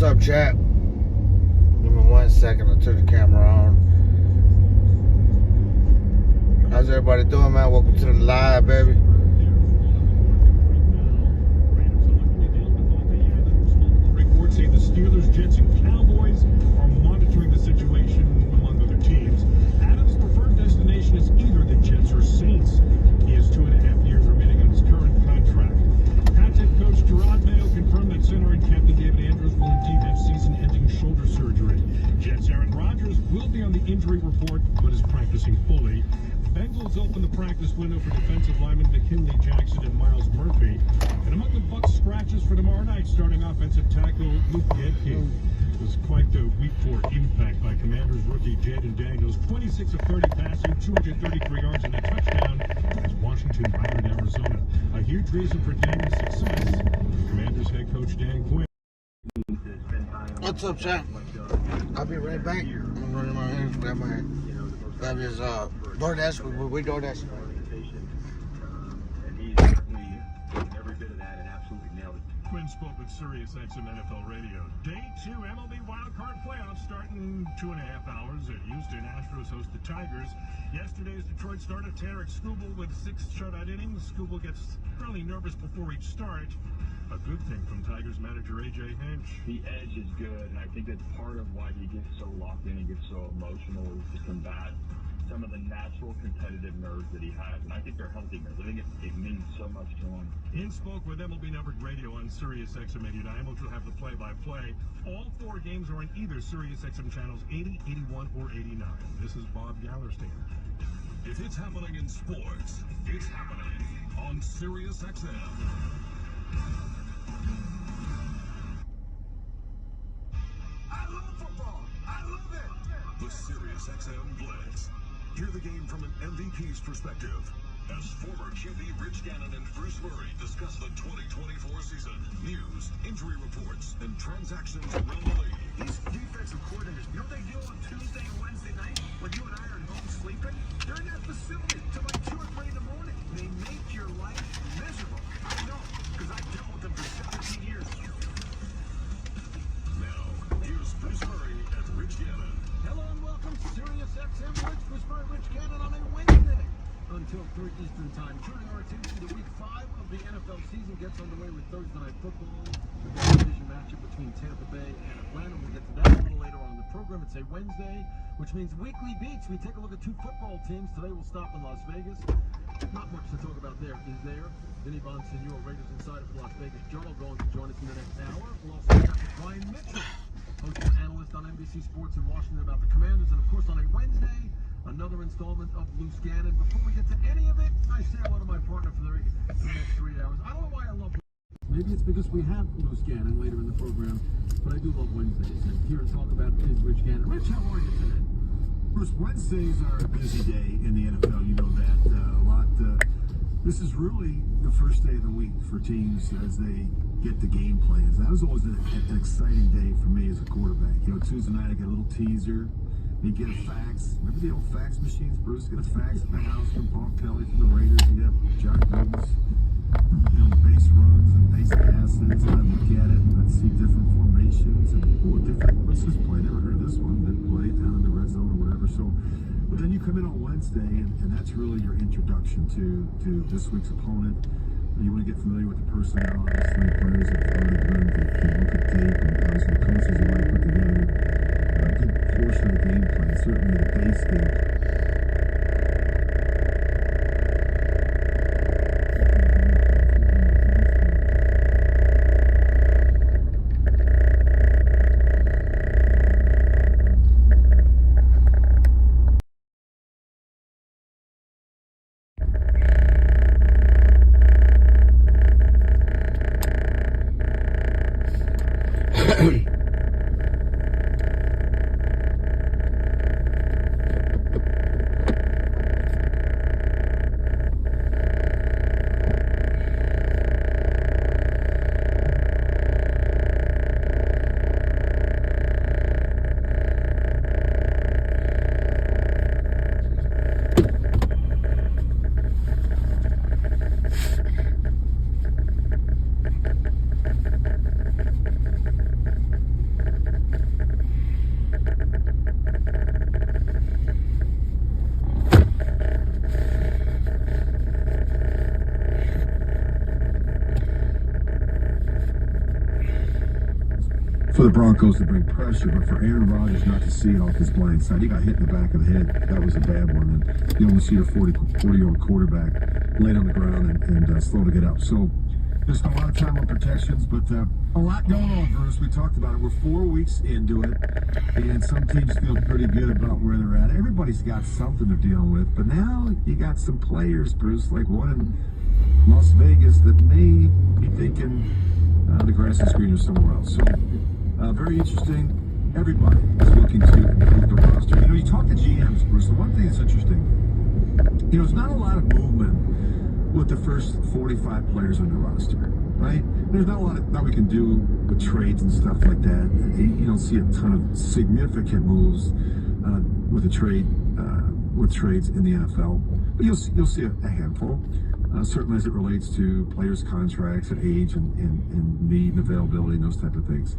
What's up, chat? Give me 1 second. I'll turn the camera on. How's everybody doing, man? Welcome to the live, baby. Reports say the Steelers, Jets, and Cowboys are monitoring the situation among other teams. Adams' preferred destination is either the Jets or Saints. He has 2.5 years remaining on his current contract. Pats head coach Gerard Mayo confirmed that center and captain David Andrews will indeed have season-ending shoulder surgery. Jets' Aaron Rodgers will be on the injury report, but is practicing fully. Bengals open the practice window for defensive linemen McKinley Jackson and Miles Murphy. And among the Bucs scratches for tomorrow night, starting offensive tackle Luke Gedke. It was quite a week for impact by Commanders rookie Jaden Daniels. 26 of 30 passing, 233 yards and a touchdown as Washington routed Arizona. A huge reason for Daniels' success. Commanders head coach Dan Quinn. What's up, chat? I'll be right back. I'm gonna run in my hands, grab his DoorDash. We DoorDash. And he's certainly every bit of that and absolutely nailed it. Quinn spoke with Sirius XM NFL Radio. Day 2 MLB wildcard playoffs starting in 2.5 hours at Houston. Astros host the Tigers. Yesterday's Detroit starter Tarek Skubal with 6 shutout innings. Skubal gets fairly nervous before each start. A good thing from Tigers manager A.J. Hinch. The edge is good, and I think that's part of why he gets so locked in and gets so emotional is to combat some of the natural competitive nerves that he has. And I think they're healthy nerves. I think it means so much to him. In spoke with MLB Network Radio on Sirius XM 89, which will have the play-by-play. All 4 games are on either Sirius XM channels 80, 81, or 89. This is Bob Gallerstein. If it's happening in sports, it's happening on Sirius XM. I love football. I love it. The Sirius XM Blitz. Hear the game from an MVP's perspective. As former QB Rich Gannon and Bruce Murray discuss the 2024 season, news, injury reports, and transactions around the league. These defensive coordinators, you know what they do on Tuesday and Wednesday night when you and I are at home sleeping? They're in that facility till like 2 or 3 in the morning. They make your life miserable. I know, because I've dealt with them for 17 years. Now, here's Bruce Murray and Rich Gannon. Hello and welcome to Sirius XM Blitz. Bruce Murray, Rich Gannon on a Wednesday until 3 Eastern Time. Turning our attention to Week 5 of the NFL season gets underway with Thursday Night Football. The division matchup between Tampa Bay and Atlanta. We'll get to that a little later on in the program. It's a Wednesday, which means weekly beats. We take a look at 2 football teams. Today we'll stop in Las Vegas. Not much to talk about there, is there? Vinny Bonsignor, Raiders Insider for Las Vegas Journal, going to join us in the next hour. We'll also chat with Brian Mitchell, host and analyst on NBC Sports in Washington, about the Commanders. And of course on a Wednesday, another installment of Loose Gannon. Before we get to any of it, I say hello to my partner for the next 3 hours. I don't know why I love maybe it's because we have Loose Gannon later in the program, but I do love Wednesdays. And here to talk about is Rich Gannon. Rich, how are you today? Bruce, Wednesdays are a busy day in the NFL. You know that a lot. This is really the first day of the week for teams as they get the game plans. That was always an exciting day for me as a quarterback. You know, Tuesday night I get a little teaser. You get a fax. Remember the old fax machines, Bruce? Get a fax in the house from Paul Kelly from the Raiders. You have John Gooden's, base runs and base passes. And I'd look at it and I'd see different formations and what's this play? Never heard of this one. Didn't play it down in the red zone or whatever. So, but then you come in on Wednesday and that's really your introduction to this week's opponent. You want to get familiar with the personnel, obviously players that have already done the look at tape and obviously the coaches have already put together a good portion of the game plan, certainly the base game. for the Broncos to bring pressure, but for Aaron Rodgers not to see it off his blind side. He got hit in the back of the head. That was a bad one. And you almost see a 40-year-old quarterback laid on the ground and slow to get up. So just a lot of time on protections, but a lot going on, Bruce. We talked about it. We're 4 weeks into it, and some teams feel pretty good about where they're at. Everybody's got something they're dealing with, but now you got some players, Bruce, like one in Las Vegas that may be thinking the grass is greener somewhere else. So very interesting. Everybody is looking to improve the roster. You know, you talk to GMs, Bruce. The one thing that's interesting, you know, there's not a lot of movement with the first 45 players on the roster, right? There's not a lot that we can do with trades and stuff like that. You don't see a ton of significant moves with trades in the NFL, but you'll see a handful. Certainly as it relates to players' contracts and age and need and availability and those type of things.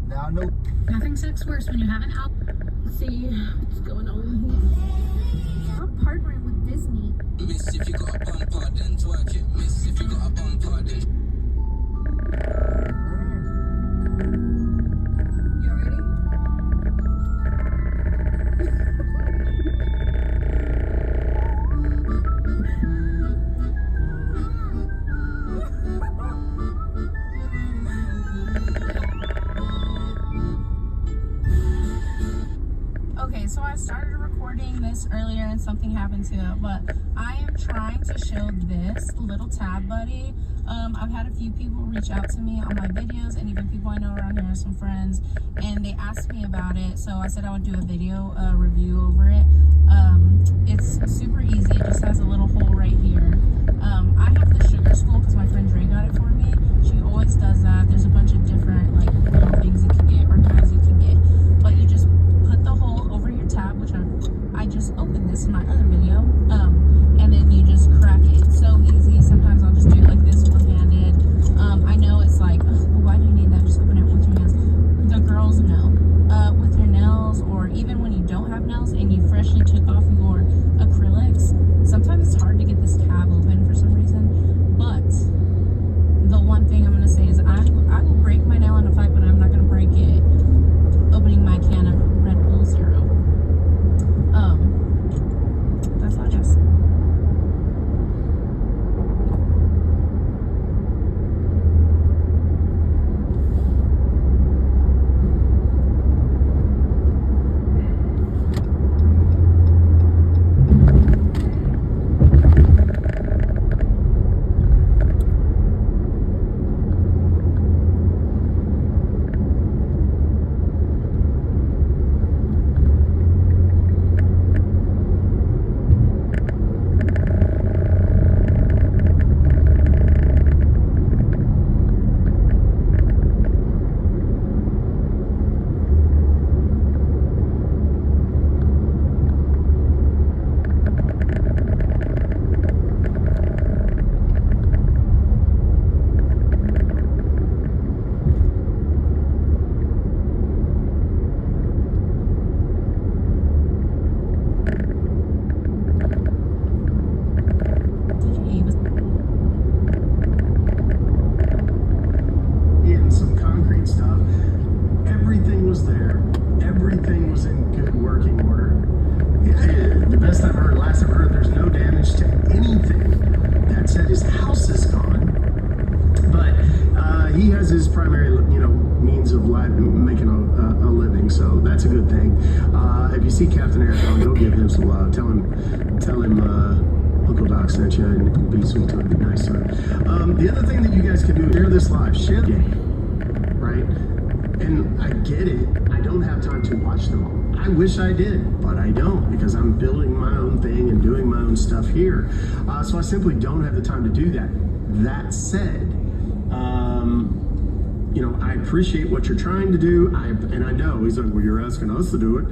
Now, nope. Nothing sucks worse when you haven't helped. See what's going on. I'm partnering with Disney. Miss, if you got a bum pardon, twerk it. Miss, if you got a bum pardon. You ready? Okay, so I started recording this earlier and something happened to it, but I am trying to show this little tab buddy. I've had a few people reach out to me on my videos, and even people I know around here, some friends, and they asked me about it, so I said I would do a video review over it. It's super easy. It just has a little hole right here. I have the Sugar School because my friend Dre got it for me. She always does that. There's a bunch of different like little things you can get or kinds you can get, but you just put the hole over your tab, which I just opened this in my other video, and then you just crack it. It's so easy. Sometimes I'll just do it like this one-handed. I know it's like, well, why do you need that? Just open it with your hands. The girls know. With your nails, or even when you don't have nails and you freshly took off your acrylics, sometimes it's hard to get this tab open for some reason. But the one thing I'm going to say is I will break my nail in a fight, but I'm not going to break it opening my can of Red Bull Zero. That's all I guess. The other thing that you guys can do is share this live, share the game, right? And I get it. I don't have time to watch them all. I wish I did, but I don't because I'm building my own thing and doing my own stuff here. So I simply don't have the time to do that. That said, you know, I appreciate what you're trying to do. And I know he's like, well, you're asking us to do it.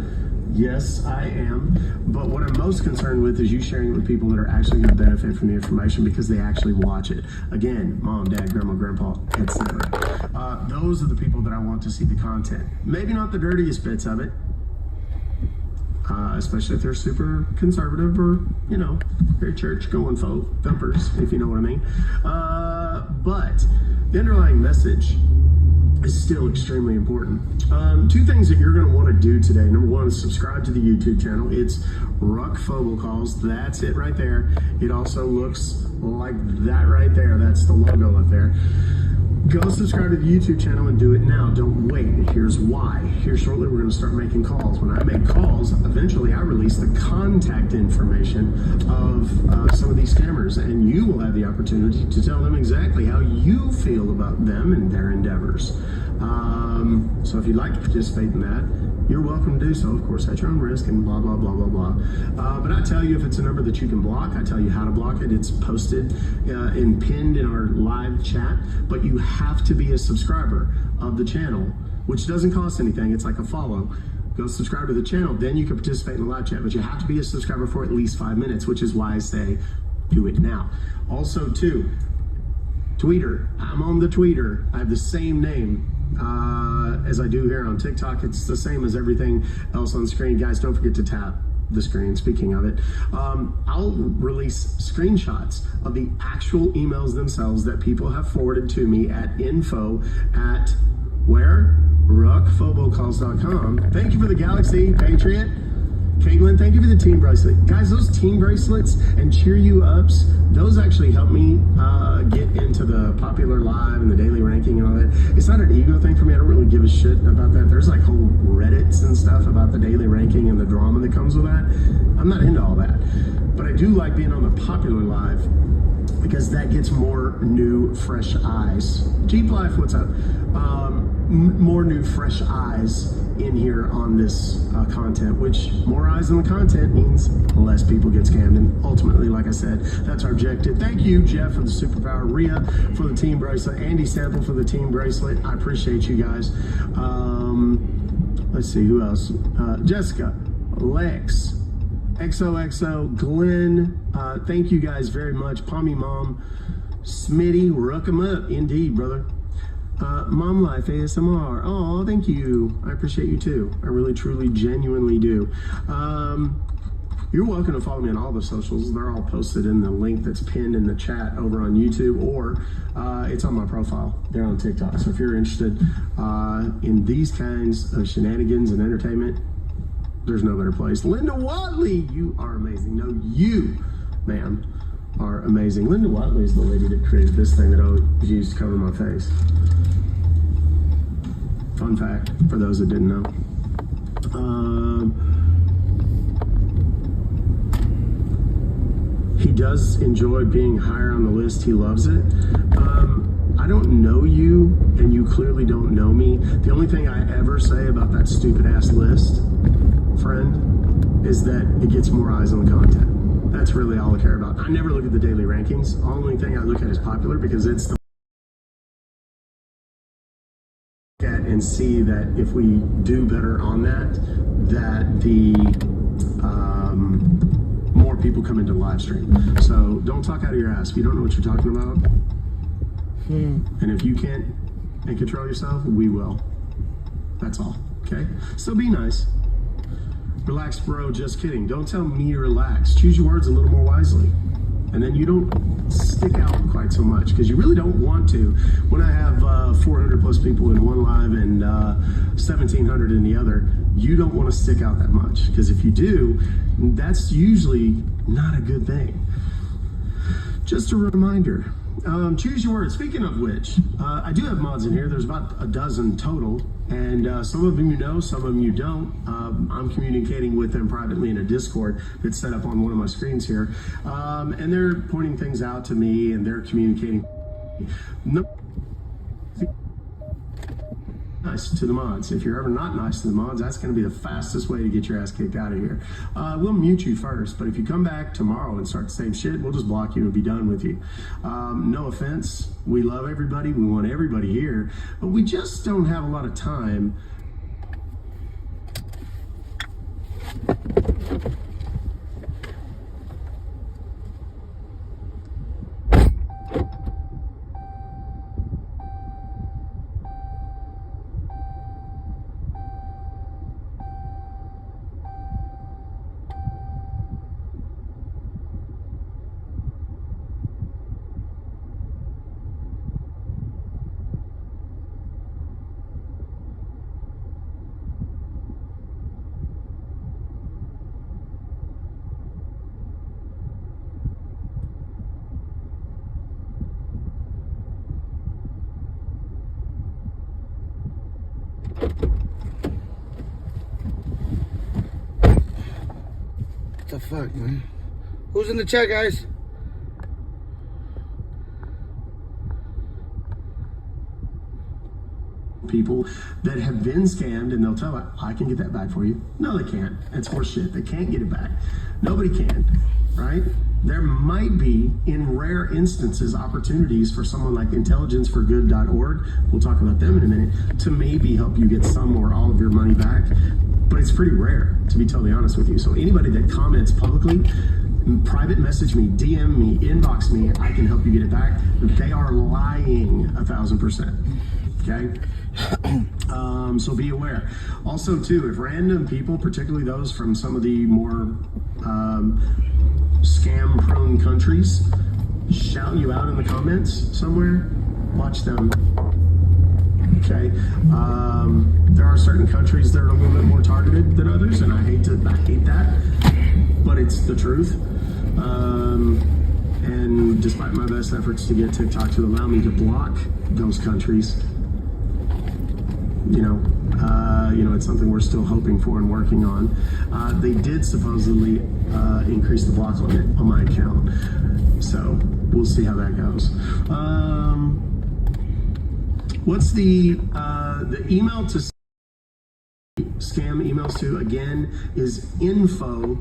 Yes, I am. But what I'm most concerned with is you sharing it with people that are actually going to benefit from the information because they actually watch it. Again, mom, dad, grandma, grandpa, etc. Those are the people that I want to see the content. Maybe not the dirtiest bits of it. especially if they're super conservative or, you know, very church-going folk, thumpers, if you know what I mean. But the underlying message is still extremely important. Two things that you're going to want to do today. Number one is subscribe to the YouTube channel. It's Ruck Phobocalls. That's it right there. It also looks like that right there. That's the logo up there. Go subscribe to the YouTube channel and do it now. Don't wait. Here's why. Here shortly we're going to start making calls. When I make calls, eventually I release the contact information of some of these scammers, and you will have the opportunity to tell them exactly how you feel about them and their endeavors. So if you'd like to participate in that, you're welcome to do so, of course, at your own risk and blah, blah, blah, blah, blah. But I tell you if it's a number that you can block. I tell you how to block it. It's posted and pinned in our live chat, but you have to be a subscriber of the channel, which doesn't cost anything. It's like a follow. Go subscribe to the channel, then you can participate in the live chat, but you have to be a subscriber for at least 5 minutes, which is why I say do it now. Also, too, Tweeter. I'm on the Tweeter. I have the same name as I do here on TikTok. It's the same as everything else on the screen. Guys, don't forget to tap the screen. Speaking of it, I'll release screenshots of the actual emails themselves that people have forwarded to me at info at where? ruckphobocalls.com. Thank you for the Galaxy Patriot. Caitlin, thank you for the team bracelet. Guys, those team bracelets and cheer you ups, those actually help me get into the popular live and the daily ranking and all that. It's not an ego thing for me. I don't really give a shit about that. There's like whole Reddits and stuff about the daily ranking and the drama that comes with that. I'm not into all that. But I do like being on the popular live because that gets more new, fresh eyes. Jeep Life, what's up? More new, fresh eyes in here on this content, which more eyes on the content means less people get scammed. And ultimately, like I said, that's our objective. Thank you, Jeff, for the superpower, Rhea for the team bracelet, Andy Sample for the team bracelet. I appreciate you guys. Let's see, who else? Jessica, Lex, XOXO, Glenn, thank you guys very much. Pommy Mom, Smitty, rook 'em up. Indeed, brother. Mom Life ASMR. Oh, thank you. I appreciate you too. I really, truly, genuinely do. You're welcome to follow me on all the socials. They're all posted in the link that's pinned in the chat over on YouTube, or it's on my profile there on TikTok. So if you're interested in these kinds of shenanigans and entertainment, there's no better place. Linda Watley, you are amazing. No, you, ma'am, are amazing. Linda Watley is the lady that created this thing that I always used to cover my face. Fun fact for those that didn't know. He does enjoy being higher on the list. He loves it. I don't know you, and you clearly don't know me. The only thing I ever say about that stupid ass list, friend, is that it gets more eyes on the content. That's really all I care about. I never look at the daily rankings. The only thing I look at is popular, because it's the and see that if we do better on that, that the more people come into the live stream. So don't talk out of your ass if you don't know what you're talking about. And if you can't control yourself, we will. That's all. Okay? So be nice. Relax, bro. Just kidding. Don't tell me to relax. Choose your words a little more wisely. And then you don't stick out quite so much, because you really don't want to. When I have 400 plus people in one live and 1,700 in the other, you don't want to stick out that much, because if you do, that's usually not a good thing. Just a reminder. Choose your words. Speaking of which, I do have mods in here. There's about a dozen total, and some of them you know, some of them you don't. I'm communicating with them privately in a Discord that's set up on one of my screens here, and they're pointing things out to me, and they're communicating. Nice to the mods. If you're ever not nice to the mods, that's going to be the fastest way to get your ass kicked out of here. We'll mute you first, but if you come back tomorrow and start the same shit, we'll just block you and be done with you. No offense. We love everybody. We want everybody here, but we just don't have a lot of time. What the fuck, man? Who's in the chat, guys? People that have been scammed, and they'll tell it, I can get that back for you. No, they can't. It's horseshit. They can't get it back. Nobody can, right? There might be, in rare instances, opportunities for someone like intelligenceforgood.org, we'll talk about them in a minute, to maybe help you get some or all of your money back. But it's pretty rare, to be totally honest with you. So anybody that comments publicly, private message me, DM me, inbox me, I can help you get it back. They are lying 1,000%. Okay? So be aware. Also, too, if random people, particularly those from some of the more scam-prone countries, shout you out in the comments somewhere, watch them. Okay? There are certain countries that are a little bit more targeted than others, and I hate that, but it's the truth. And despite my best efforts to get TikTok to allow me to block those countries, it's something we're still hoping for and working on. They did supposedly increase the block limit on my account, so we'll see how that goes. What's the email to scam emails to? Again, is info